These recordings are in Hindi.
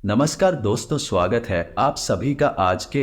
नमस्कार दोस्तों, स्वागत है आप सभी का आज के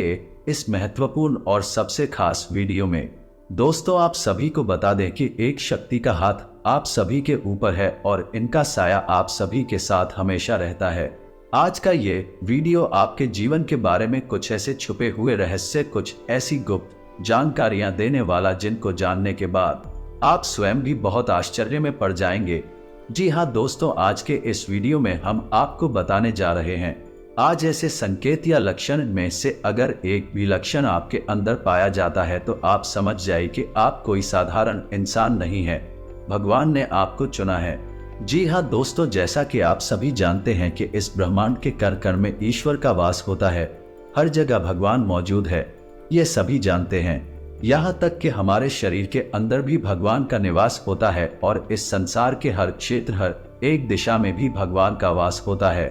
इस महत्वपूर्ण और सबसे खास वीडियो में। दोस्तों, आप सभी को बता दें कि एक शक्ति का हाथ आप सभी के ऊपर है और इनका साया आप सभी के साथ हमेशा रहता है। आज का ये वीडियो आपके जीवन के बारे में कुछ ऐसे छुपे हुए रहस्य, कुछ ऐसी गुप्त जानकारियां देने वाला जिनको जानने के बाद आप स्वयं भी बहुत आश्चर्य में पड़ जाएंगे। जी हाँ दोस्तों, आज के इस वीडियो में हम आपको बताने जा रहे हैं आज ऐसे संकेत या लक्षण में से अगर एक भी लक्षण आपके अंदर पाया जाता है तो आप समझ जाइए कि आप कोई साधारण इंसान नहीं है, भगवान ने आपको चुना है। जी हाँ दोस्तों, जैसा कि आप सभी जानते हैं कि इस ब्रह्मांड के कण कण में ईश्वर का वास होता है, हर जगह भगवान मौजूद है, ये सभी जानते हैं। यहाँ तक कि हमारे शरीर के अंदर भी भगवान का निवास होता है और इस संसार के हर क्षेत्र, हर एक दिशा में भी भगवान का वास होता है।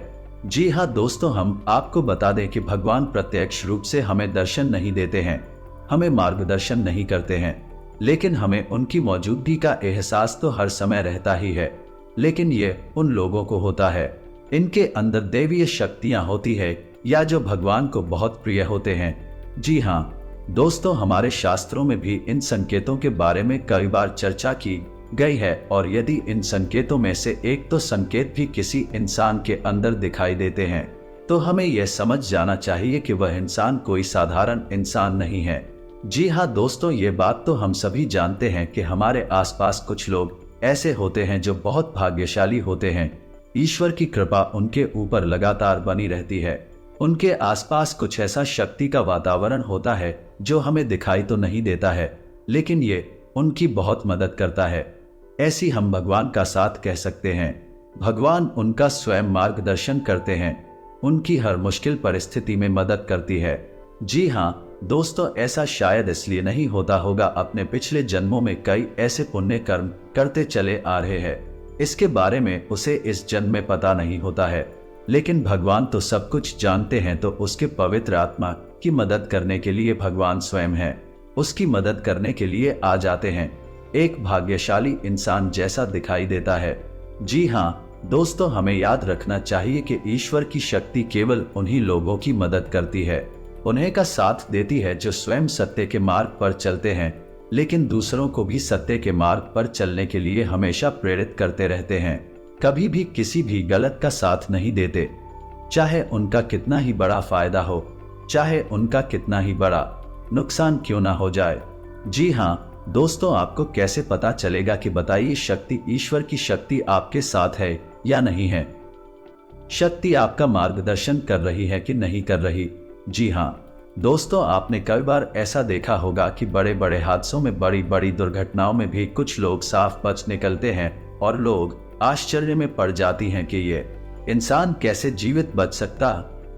जी हाँ दोस्तों, हम आपको बता दें कि भगवान प्रत्यक्ष रूप से हमें दर्शन नहीं देते हैं, हमें मार्गदर्शन नहीं करते हैं, लेकिन हमें उनकी मौजूदगी का एहसास तो हर समय रहता ही है। लेकिन ये उन लोगों को होता है इनके अंदर दैवीय शक्तियां होती है या जो भगवान को बहुत प्रिय होते हैं। जी हाँ दोस्तों, हमारे शास्त्रों में भी इन संकेतों के बारे में कई बार चर्चा की गई है और यदि इन संकेतों में से एक तो संकेत भी किसी इंसान के अंदर दिखाई देते हैं तो हमें यह समझ जाना चाहिए कि वह इंसान कोई साधारण इंसान नहीं है। जी हाँ दोस्तों, ये बात तो हम सभी जानते हैं कि हमारे आसपास कुछ लोग ऐसे होते हैं जो बहुत भाग्यशाली होते हैं। ईश्वर की कृपा उनके ऊपर लगातार बनी रहती है। उनके आसपास कुछ ऐसा शक्ति का वातावरण होता है जो हमें दिखाई तो नहीं देता है, लेकिन ये उनकी बहुत मदद करता है। ऐसी हम भगवान का साथ कह सकते हैं। भगवान उनका स्वयं मार्गदर्शन करते हैं, उनकी हर मुश्किल परिस्थिति में मदद करती है। जी हाँ दोस्तों, ऐसा शायद इसलिए नहीं होता होगा अपने पिछले जन्मों में कई ऐसे पुण्य कर्म करते चले आ रहे हैं, इसके बारे में उसे इस जन्म में पता नहीं होता है, लेकिन भगवान तो सब कुछ जानते हैं। तो उसके पवित्र आत्मा की मदद करने के लिए भगवान स्वयं है, उसकी मदद करने के लिए आ जाते हैं। एक भाग्यशाली इंसान जैसा दिखाई देता है। जी हाँ दोस्तों, हमें याद रखना चाहिए कि ईश्वर की शक्ति केवल उन्हीं लोगों की मदद करती है, उन्हें का साथ देती है जो स्वयं सत्य के मार्ग पर चलते हैं, लेकिन दूसरों को भी सत्य के मार्ग पर चलने के लिए हमेशा प्रेरित करते रहते हैं। कभी भी किसी भी गलत का साथ नहीं देते, चाहे उनका कितना ही बड़ा फायदा हो, चाहे उनका कितना ही बड़ा नुकसान क्यों ना हो जाए। जी हाँ दोस्तों, आपको कैसे पता चलेगा कि बताइए शक्ति, ईश्वर की शक्ति आपके साथ है या नहीं है? शक्ति आपका मार्गदर्शन कर रही है कि नहीं कर रही? जी हाँ दोस्तों, आपने कई बार ऐसा देखा होगा कि बड़े बड़े हादसों में, बड़ी बड़ी दुर्घटनाओं में भी कुछ लोग साफ बच निकलते हैं और लोग आश्चर्य में पड़ जाती हैं कि ये इंसान कैसे जीवित बच सकता।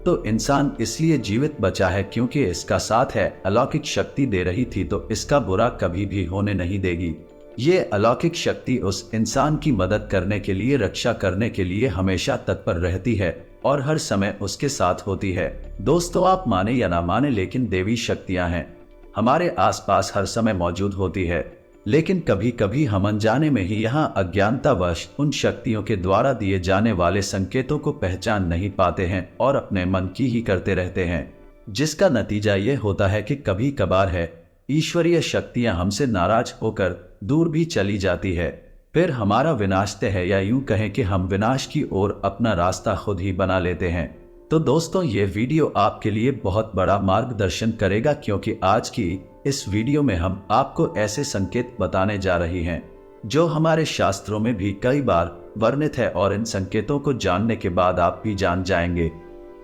तो इंसान इसलिए जीवित बचा है क्योंकि इसका साथ है, अलौकिक शक्ति दे रही थी, तो इसका बुरा कभी भी होने नहीं देगी। ये अलौकिक शक्ति उस इंसान की मदद करने के लिए, रक्षा करने के लिए हमेशा तत्पर रहती है और हर समय उसके साथ होती है। दोस्तों, आप माने या ना माने, लेकिन देवी शक्तियां हैं, हमारे आसपास हर समय मौजूद होती है, लेकिन कभी कभी हम अनजाने में ही यहाँ अज्ञानतावश उन शक्तियों के द्वारा दिए जाने वाले संकेतों को पहचान नहीं पाते हैं और अपने मन की ही करते रहते हैं, जिसका नतीजा ये होता है कि कभी कभार है ईश्वरीय शक्तियां हमसे नाराज होकर दूर भी चली जाती है, फिर हमारा विनाश तय है, या यूं कहें कि हम विनाश की ओर अपना रास्ता खुद ही बना लेते हैं। तो दोस्तों, ये वीडियो आपके लिए बहुत बड़ा मार्गदर्शन करेगा, क्योंकि आज की इस वीडियो में हम आपको ऐसे संकेत बताने जा रही हैं जो हमारे शास्त्रों में भी कई बार वर्णित है, और इन संकेतों को जानने के बाद आप भी जान जाएंगे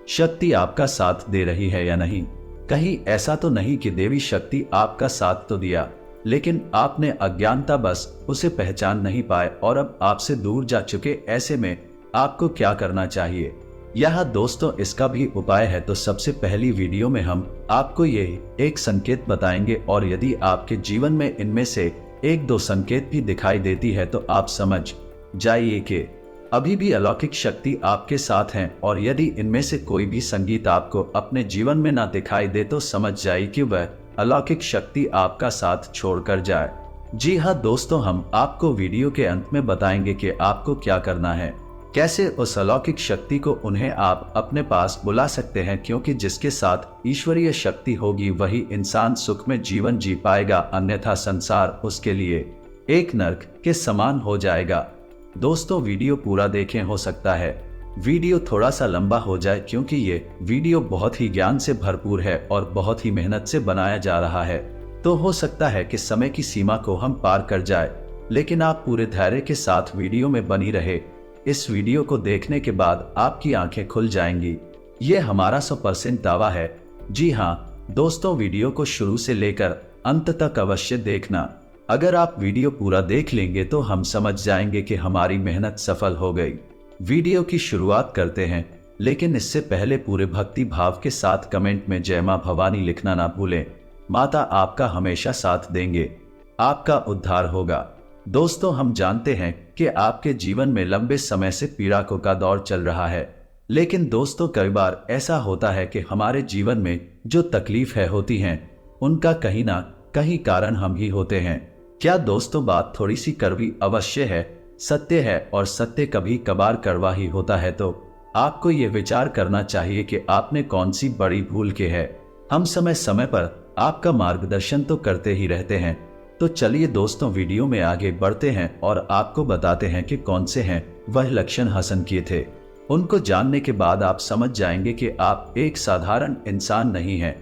शक्ति आपका साथ दे रही है या नहीं। कहीं ऐसा तो नहीं कि देवी शक्ति आपका साथ तो दिया, लेकिन आपने अज्ञानता बस उसे पहचान नहीं पाए और अब आपसे दूर जा चुके। ऐसे में आपको क्या करना चाहिए? यहाँ दोस्तों इसका भी उपाय है। तो सबसे पहली वीडियो में हम आपको ये एक संकेत बताएंगे, और यदि आपके जीवन में इनमें से एक दो संकेत भी दिखाई देती है तो आप समझ जाइए कि अभी भी अलौकिक शक्ति आपके साथ हैं, और यदि इनमें से कोई भी संगीत आपको अपने जीवन में ना दिखाई दे तो समझ जाइए कि वह अलौकिक शक्ति आपका साथ छोड़कर जाए। जी हाँ दोस्तों, हम आपको वीडियो के अंत में बताएंगे कि आपको क्या करना है। कैसे उस अलौकिक शक्ति को उन्हें आप अपने पास बुला सकते हैं, क्योंकि जिसके साथ ईश्वरीय शक्ति होगी वही इंसान सुख में जीवन जी पाएगा, अन्यथा संसार उसके लिए एक नरक के समान हो जाएगा। दोस्तों वीडियो पूरा देखें, हो सकता है वीडियो थोड़ा सा लंबा हो जाए क्योंकि ये वीडियो बहुत ही ज्ञान से भरपूर है और बहुत ही मेहनत से बनाया जा रहा है, तो हो सकता है कि समय की सीमा को हम पार कर जाए, लेकिन आप पूरे धैर्य के साथ वीडियो में बनी रहे। इस वीडियो को देखने के बाद आपकी आंखें खुल जाएंगी, ये हमारा 100% दावा है। जी हाँ दोस्तों, वीडियो को शुरू से लेकर अंत तक अवश्य देखना। अगर आप वीडियो पूरा देख लेंगे तो हम समझ जाएंगे कि हमारी मेहनत सफल हो गई। वीडियो की शुरुआत करते हैं, लेकिन इससे पहले पूरे भक्ति भाव के साथ कमेंट में जय मां भवानी लिखना ना भूलें। माता आपका हमेशा साथ देंगे, आपका उद्धार होगा। दोस्तों हम जानते हैं कि आपके जीवन में लंबे समय से पीड़ा का दौर चल रहा है, लेकिन दोस्तों कई बार ऐसा होता है कि हमारे जीवन में जो तकलीफें होती हैं उनका कहीं ना कहीं कारण हम ही होते हैं। क्या दोस्तों बात थोड़ी सी कड़वी अवश्य है, सत्य है, और सत्य कभी कभार कड़वा ही होता है, तो आपको ये विचार करना चाहिए कि आपने कौन सी बड़ी भूल की है। हम समय समय पर आपका मार्गदर्शन तो करते ही रहते हैं, तो चलिए दोस्तों वीडियो में आगे बढ़ते हैं और आपको बताते हैं कि कौन से हैं वह लक्षण हसन किए थे। उनको जानने के बाद आप समझ जाएंगे कि आप एक साधारण इंसान नहीं हैं,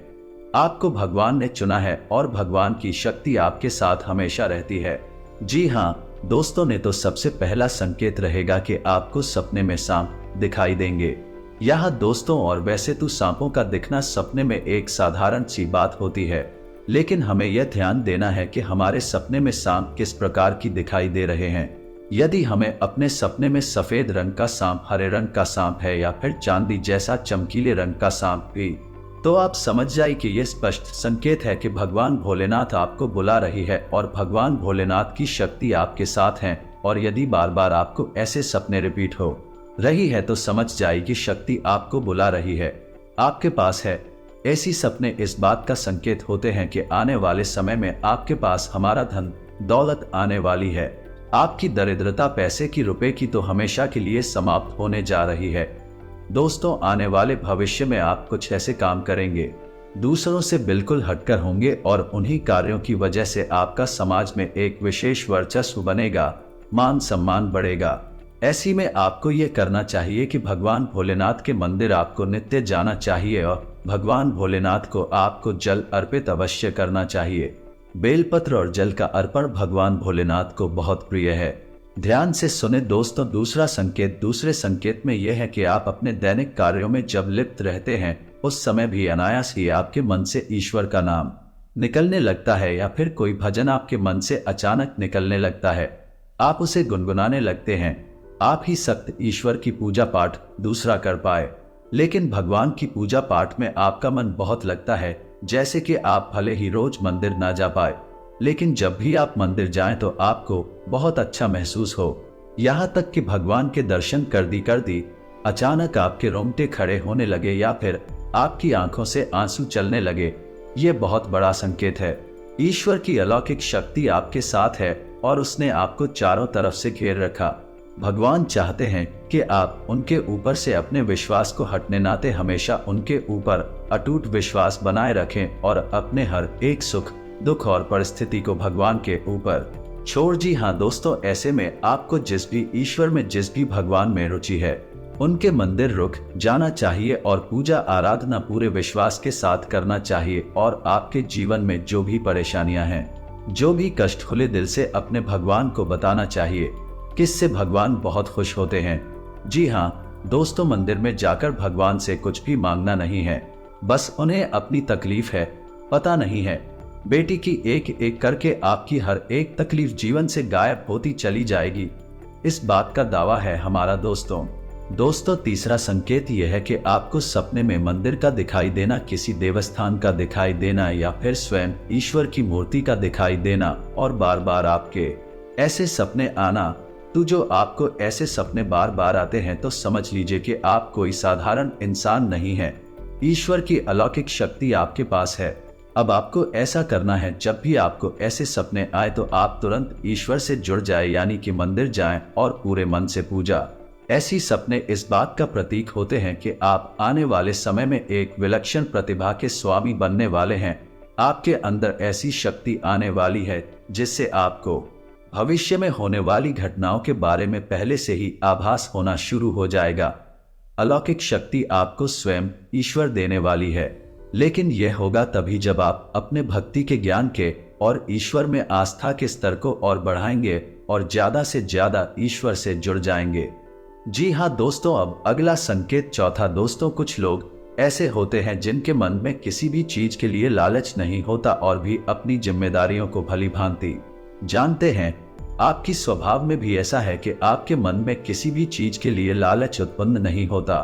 आपको भगवान ने चुना है और भगवान की शक्ति आपके साथ हमेशा रहती है। जी हाँ दोस्तों, ने तो सबसे पहला संकेत रहेगा कि आपको सपने में सांप दिखाई देंगे। यह दोस्तों, और वैसे तो सांपों का दिखना सपने में एक साधारण सी बात होती है, लेकिन हमें यह ध्यान देना है कि हमारे सपने में सांप किस प्रकार की दिखाई दे रहे हैं। यदि हमें अपने सपने में सफेद रंग का सांप, हरे रंग का सांप है या फिर चांदी जैसा चमकीले रंग का सांप भी, तो आप समझ जाइए कि यह स्पष्ट संकेत है कि भगवान भोलेनाथ आपको बुला रही है और भगवान भोलेनाथ की शक्ति आपके साथ है। और यदि बार बार आपको ऐसे सपने रिपीट हो रही है तो समझ जाइए कि शक्ति आपको बुला रही है, आपके पास है। ऐसी सपने इस बात का संकेत होते हैं कि आने वाले समय में आपके पास हमारा धन दौलत आने वाली है। आपकी दरिद्रता पैसे की, रुपए की तो हमेशा के लिए समाप्त होने जा रही है। दोस्तों आने वाले भविष्य में आप कुछ ऐसे काम करेंगे, दूसरों से बिल्कुल हटकर होंगे, और उन्हीं कार्यों की वजह से आपका समाज में एक विशेष वर्चस्व बनेगा, मान सम्मान बढ़ेगा। ऐसी में आपको ये करना चाहिए कि भगवान भोलेनाथ के मंदिर आपको नित्य जाना चाहिए और भगवान भोलेनाथ को आपको जल अर्पित अवश्य करना चाहिए। बेलपत्र और जल का अर्पण भगवान भोलेनाथ को बहुत प्रिय है। ध्यान से सुने दोस्तों, दूसरे संकेत में यह है कि आप अपने दैनिक कार्यों में जब लिप्त रहते हैं उस समय भी अनायास ही आपके मन से ईश्वर का नाम निकलने लगता है, या फिर कोई भजन आपके मन से अचानक निकलने लगता है, आप उसे गुनगुनाने लगते हैं। आप ही सख्त ईश्वर की पूजा पाठ दूसरा कर पाए, लेकिन भगवान की पूजा पाठ में आपका मन बहुत लगता है। जैसे कि आप भले ही रोज मंदिर ना जा पाए, लेकिन जब भी आप मंदिर जाएं तो आपको बहुत अच्छा महसूस हो। यहाँ तक कि भगवान के दर्शन कर दी अचानक आपके रोंगटे खड़े होने लगे या फिर आपकी आंखों से आंसू चलने लगे। ये बहुत बड़ा संकेत है। ईश्वर की अलौकिक शक्ति आपके साथ है और उसने आपको चारों तरफ से घेर रखा। भगवान चाहते हैं कि आप उनके ऊपर से अपने विश्वास को हटने नाते हमेशा उनके ऊपर अटूट विश्वास बनाए रखें और अपने हर एक सुख दुख और परिस्थिति को भगवान के ऊपर छोड़। जी हाँ दोस्तों, ऐसे में आपको जिस भी ईश्वर में, जिस भी भगवान में रुचि है, उनके मंदिर रुक जाना चाहिए और पूजा आराधना पूरे विश्वास के साथ करना चाहिए। और आपके जीवन में जो भी परेशानियां हैं, जो भी कष्ट, खुले दिल से अपने भगवान को बताना चाहिए, किससे भगवान बहुत खुश होते हैं। जी हाँ दोस्तों, मंदिर में जाकर भगवान से कुछ भी मांगना नहीं है, बस उन्हें अपनी तकलीफ है पता नहीं है। बेटी की एक एक करके आपकी हर एक तकलीफ जीवन से गायब होती चली जाएगी, इस बात का दावा है हमारा दोस्तों। तीसरा संकेत यह है कि आपको सपने में मंदिर का दिखाई देना, किसी देवस्थान का दिखाई देना या फिर स्वयं ईश्वर की मूर्ति का दिखाई देना और बार बार आपके ऐसे सपने आना। तो जो आपको ऐसे सपने बार बार आते हैं तो समझ लीजिए कि आप कोई साधारण इंसान नहीं है, ईश्वर की अलौकिक शक्ति आपके पास है। अब आपको ऐसा करना है, जब भी आपको ऐसे सपने आए तो आप तुरंत ईश्वर से जुड़ जाए, यानी कि मंदिर जाएं और पूरे मन से पूजा ऐसी सपने इस बात का प्रतीक होते हैं कि आप आने वाले समय में एक विलक्षण प्रतिभा के स्वामी बनने वाले हैं। आपके अंदर ऐसी शक्ति आने वाली है जिससे आपको भविष्य में होने वाली घटनाओं के बारे में पहले से ही आभास होना शुरू हो जाएगा। अलौकिक शक्ति आपको स्वयं ईश्वर देने वाली है, लेकिन यह होगा तभी जब आप अपने भक्ति के ज्ञान के और ईश्वर में आस्था के स्तर को और बढ़ाएंगे और ज्यादा से ज्यादा ईश्वर से जुड़ जाएंगे। जी हाँ दोस्तों, अब अगला संकेत चौथा। दोस्तों, कुछ लोग ऐसे होते हैं जिनके मन में किसी भी चीज के लिए लालच नहीं होता और भी अपनी जिम्मेदारियों को भली भांति जानते हैं। आपकी स्वभाव में भी ऐसा है कि आपके मन में किसी भी चीज के लिए लालच उत्पन्न नहीं होता,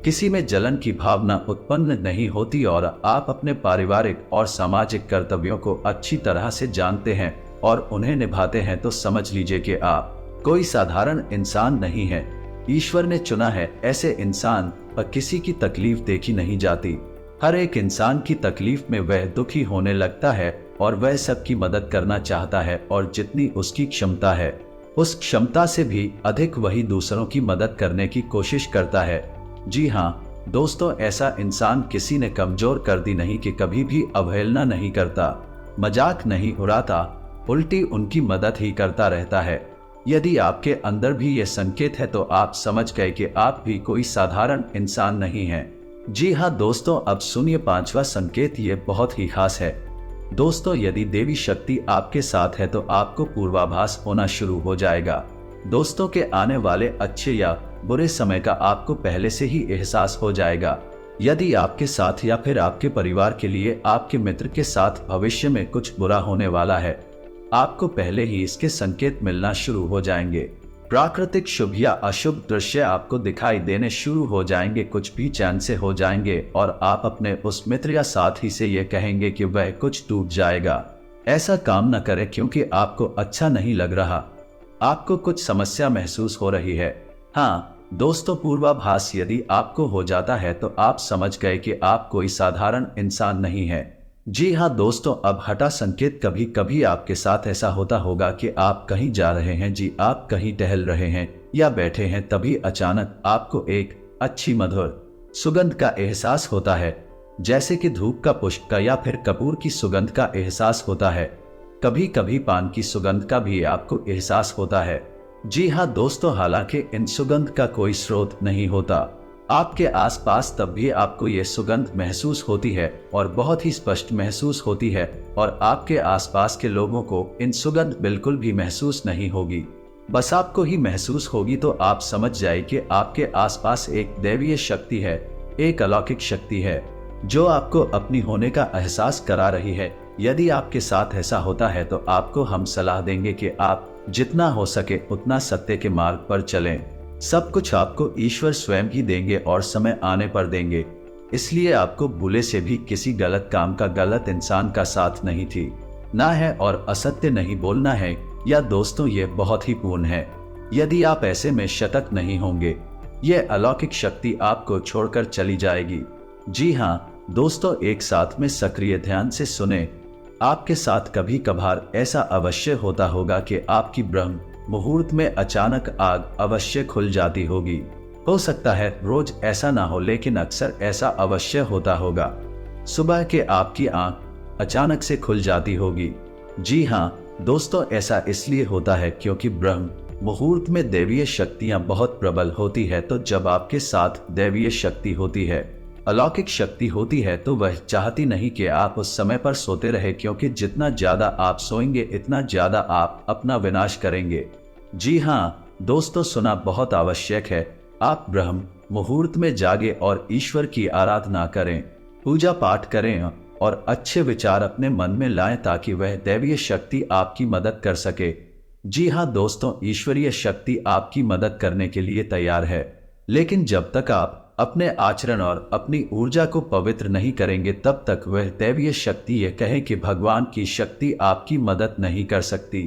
किसी में जलन की भावना उत्पन्न नहीं होती और आप अपने पारिवारिक और सामाजिक कर्तव्यों को अच्छी तरह से जानते हैं और उन्हें निभाते हैं। तो समझ लीजिए कि आप कोई साधारण इंसान नहीं है। ईश्वर ने चुना है ऐसे इंसान पर किसी की तकलीफ देखी नहीं जाती। हर एक इंसान की तकलीफ में वह दुखी होने लगता है और वह सबकी मदद करना चाहता है और जितनी उसकी क्षमता है उस क्षमता से भी अधिक वही दूसरों की मदद करने की कोशिश करता है। जी हाँ दोस्तों, ऐसा इंसान किसी ने कमजोर कर दी नहीं कि कभी भी अवहेलना नहीं करता, मजाक नहीं उड़ाता, उल्टी उनकी मदद ही करता रहता है। यदि आपके अंदर भी ये संकेत है तो आप समझ गए कि आप भी कोई साधारण इंसान नहीं हैं। जी हाँ दोस्तों, अब सुनिए पांचवा संकेत, ये बहुत ही खास है। दोस्तों, यदि देवी शक्ति आपके साथ है तो आपको पूर्वाभास होना शुरू हो जाएगा। दोस्तों के आने वाले अच्छे या बुरे समय का आपको पहले से ही एहसास हो जाएगा। यदि आपके साथ या फिर आपके परिवार के लिए आपके मित्र के साथ भविष्य में कुछ बुरा होने वाला है, आपको पहले ही इसके संकेत मिलना शुरू हो जाएंगे। प्राकृतिक शुभ या अशुभ दृश्य आपको दिखाई देने शुरू हो जाएंगे, कुछ भी चैन से हो जाएंगे और आप अपने उस मित्र या साथी से ये कहेंगे कि वह कुछ टूट जाएगा। ऐसा काम न करें क्योंकि आपको अच्छा नहीं लग रहा, आपको कुछ समस्या महसूस हो रही है। हाँ दोस्तों, पूर्वाभास यदि आपको हो जाता है तो आप समझ गए कि आप कोई साधारण इंसान नहीं है। जी हाँ दोस्तों, अब हठा संकेत, कभी कभी आपके साथ ऐसा होता होगा कि आप कहीं जा रहे हैं, जी आप कहीं टहल रहे हैं या बैठे हैं, तभी अचानक आपको एक अच्छी मधुर सुगंध का एहसास होता है, जैसे कि धूप का पुष्प का या फिर कपूर की सुगंध का एहसास होता है। कभी कभी पान की सुगंध का भी आपको एहसास होता है। जी हाँ दोस्तों, हालांकि इन सुगंध का कोई स्रोत नहीं होता आपके आसपास, तब भी आपको ये सुगंध महसूस होती है और बहुत ही स्पष्ट महसूस होती है और आपके आसपास के लोगों को इन सुगंध बिल्कुल भी महसूस नहीं होगी, बस आपको ही महसूस होगी। तो आप समझ जाए कि आपके आसपास एक दैवीय शक्ति है, एक अलौकिक शक्ति है जो आपको अपनी होने का एहसास करा रही है। यदि आपके साथ ऐसा होता है तो आपको हम सलाह देंगे कि आप जितना हो सके उतना सत्य के मार्ग पर चलें। सब कुछ आपको ईश्वर स्वयं ही देंगे और समय आने पर देंगे, इसलिए आपको भूले से भी किसी गलत काम का, गलत इंसान का साथ नहीं थी ना है और असत्य नहीं बोलना है। या दोस्तों, ये बहुत ही पूर्ण है। यदि आप ऐसे में शतक नहीं होंगे, ये अलौकिक शक्ति आपको छोड़कर चली जाएगी। जी हाँ दोस्तों, एक साथ में सक्रिय ध्यान से सुने। आपके साथ कभी कभार ऐसा अवश्य होता होगा कि आपकी ब्रह्म मुहूर्त में अचानक आग अवश्य खुल जाती होगी। हो सकता है रोज ऐसा ना हो, लेकिन अक्सर ऐसा अवश्य होता होगा। सुबह के आपकी आंख अचानक से खुल जाती होगी। जी हाँ दोस्तों, ऐसा इसलिए होता है क्योंकि ब्रह्म मुहूर्त में दैवीय शक्तियां बहुत प्रबल होती है। तो जब आपके साथ दैवीय शक्ति होती है, अलौकिक शक्ति होती है, तो वह चाहती नहीं कि आप उस समय पर सोते रहे, क्योंकि जितना ज्यादा आप सोएंगे इतना ज्यादा आप अपना विनाश करेंगे। जी हाँ दोस्तों, सुना बहुत आवश्यक है। आप ब्रह्म मुहूर्त में जागे और ईश्वर की आराधना करें, पूजा पाठ करें और अच्छे विचार अपने मन में लाएं ताकि वह दैवीय शक्ति आपकी मदद कर सके। जी हाँ दोस्तों, ईश्वरीय शक्ति आपकी मदद करने के लिए तैयार है, लेकिन जब तक आप अपने आचरण और अपनी ऊर्जा को पवित्र नहीं करेंगे तब तक वह दैवीय शक्ति ये कहे कि भगवान की शक्ति आपकी मदद नहीं कर सकती।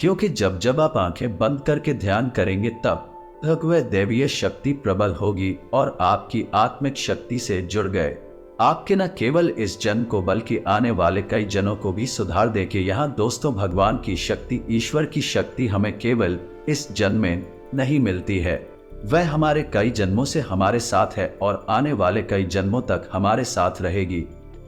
क्योंकि जब जब आप आंखें बंद करके ध्यान करेंगे तब तक वह दैवीय शक्ति प्रबल होगी और आपकी आत्मिक शक्ति से जुड़ गए आपके न केवल इस जन्म को बल्कि आने वाले कई जन्मों को भी सुधार दे के। यहाँ दोस्तों, भगवान की शक्ति, ईश्वर की शक्ति हमें केवल इस जन्म में नहीं मिलती है, वह हमारे कई जन्मों से हमारे साथ है और आने वाले कई जन्मों तक हमारे साथ रहेगी,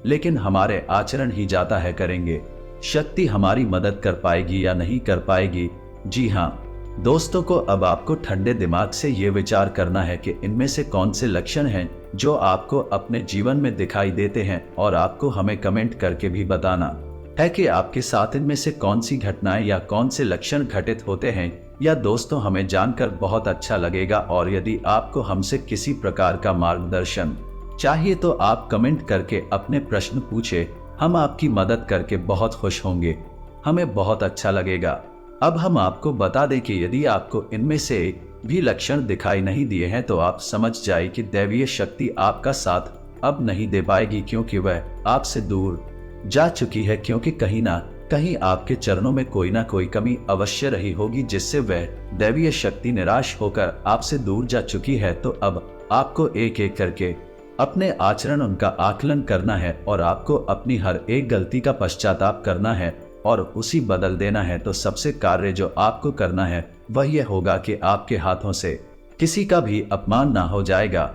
लेकिन हमारे आचरण ही जाता है करेंगे शक्ति हमारी मदद कर पाएगी या नहीं कर पाएगी। जी हाँ दोस्तों को अब आपको ठंडे दिमाग से ये विचार करना है कि इनमें से कौन से लक्षण हैं जो आपको अपने जीवन में दिखाई देते हैं, और आपको हमें कमेंट करके भी बताना है कि आपके साथ इनमें से कौन सी घटनाएं या कौन से लक्षण घटित होते हैं। या दोस्तों हमें जानकर बहुत अच्छा लगेगा, और यदि आपको हमसे किसी प्रकार का मार्गदर्शन चाहिए तो आप कमेंट करके अपने प्रश्न पूछे, हम आपकी मदद करके बहुत खुश होंगे, हमें बहुत अच्छा लगेगा। अब हम आपको बता दें कि यदि आपको इनमें से भी लक्षण दिखाई नहीं दिए हैं तो आप समझ जाए कि दैवीय शक्ति आपका साथ अब नहीं दे पाएगी, क्योंकि वह आपसे दूर जा चुकी है, क्योंकि कहीं ना कहीं आपके चरणों में कोई ना कोई कमी अवश्य रही होगी जिससे वह दैवीय शक्ति निराश होकर आपसे दूर जा चुकी है। तो अब आपको एक एक करके अपने आचरण उनका आकलन करना है और आपको अपनी हर एक गलती का पश्चाताप करना है और उसी बदल देना है। तो सबसे कार्य जो आपको करना है वह यह होगा कि आपके हाथों से किसी का भी अपमान ना हो जाएगा।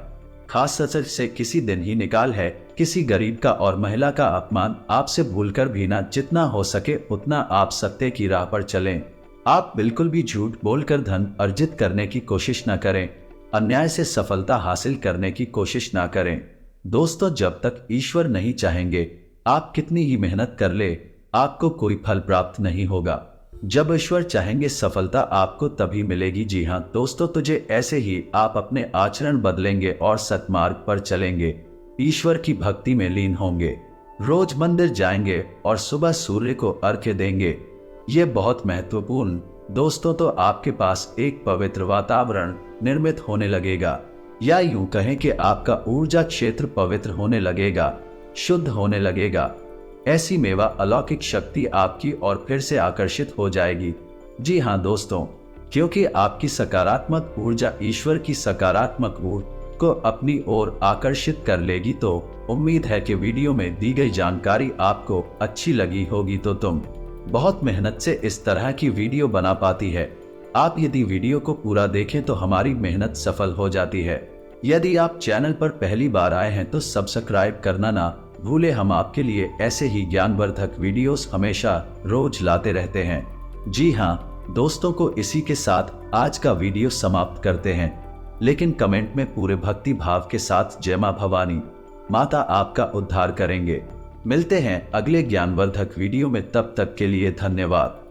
खास सच से किसी दिन ही निकाल है किसी गरीब का और महिला का अपमान आपसे भूलकर भी ना, जितना हो सके उतना आप सत्य की राह पर चलें। आप बिल्कुल भी झूठ बोलकर धन अर्जित करने की कोशिश न करें, अन्याय से सफलता हासिल करने की कोशिश ना करें। दोस्तों जब तक ईश्वर नहीं चाहेंगे आप कितनी ही मेहनत कर ले आपको कोई फल प्राप्त नहीं होगा। जब ईश्वर चाहेंगे सफलता आपको तभी मिलेगी। जी हाँ दोस्तों, तुझे ऐसे ही आप अपने आचरण बदलेंगे और सत्मार्ग पर चलेंगे, ईश्वर की भक्ति में लीन होंगे, रोज मंदिर जाएंगे और सुबह सूर्य को अर्घ्य देंगे। ये बहुत महत्वपूर्ण दोस्तों, तो आपके पास एक पवित्र वातावरण निर्मित होने लगेगा, या यूं कहें कि आपका ऊर्जा क्षेत्र पवित्र होने लगेगा, शुद्ध होने लगेगा। ऐसी मेवा अलौकिक शक्ति आपकी और फिर से आकर्षित हो जाएगी। जी हाँ दोस्तों, क्योंकि आपकी सकारात्मक ऊर्जा ईश्वर की सकारात्मक ऊर्जा को अपनी ओर आकर्षित कर लेगी। तो उम्मीद है कि वीडियो में दी गई जानकारी आपको अच्छी लगी होगी। तो तुम बहुत मेहनत से इस तरह की वीडियो बना पाती है। आप यदि वीडियो को पूरा देखें तो हमारी मेहनत सफल हो जाती है। यदि आप चैनल पर पहली बार आए हैं तो सब्सक्राइब करना ना भूले। हम आपके लिए ऐसे ही ज्ञानवर्धक वीडियोस हमेशा रोज लाते रहते हैं। जी हाँ दोस्तों, को इसी के साथ आज का वीडियो समाप्त करते हैं, लेकिन कमेंट में पूरे भक्ति भाव के साथ जय मां भवानी माता आपका उद्धार करेंगे। मिलते हैं अगले ज्ञानवर्धक वीडियो में, तब तक के लिए धन्यवाद।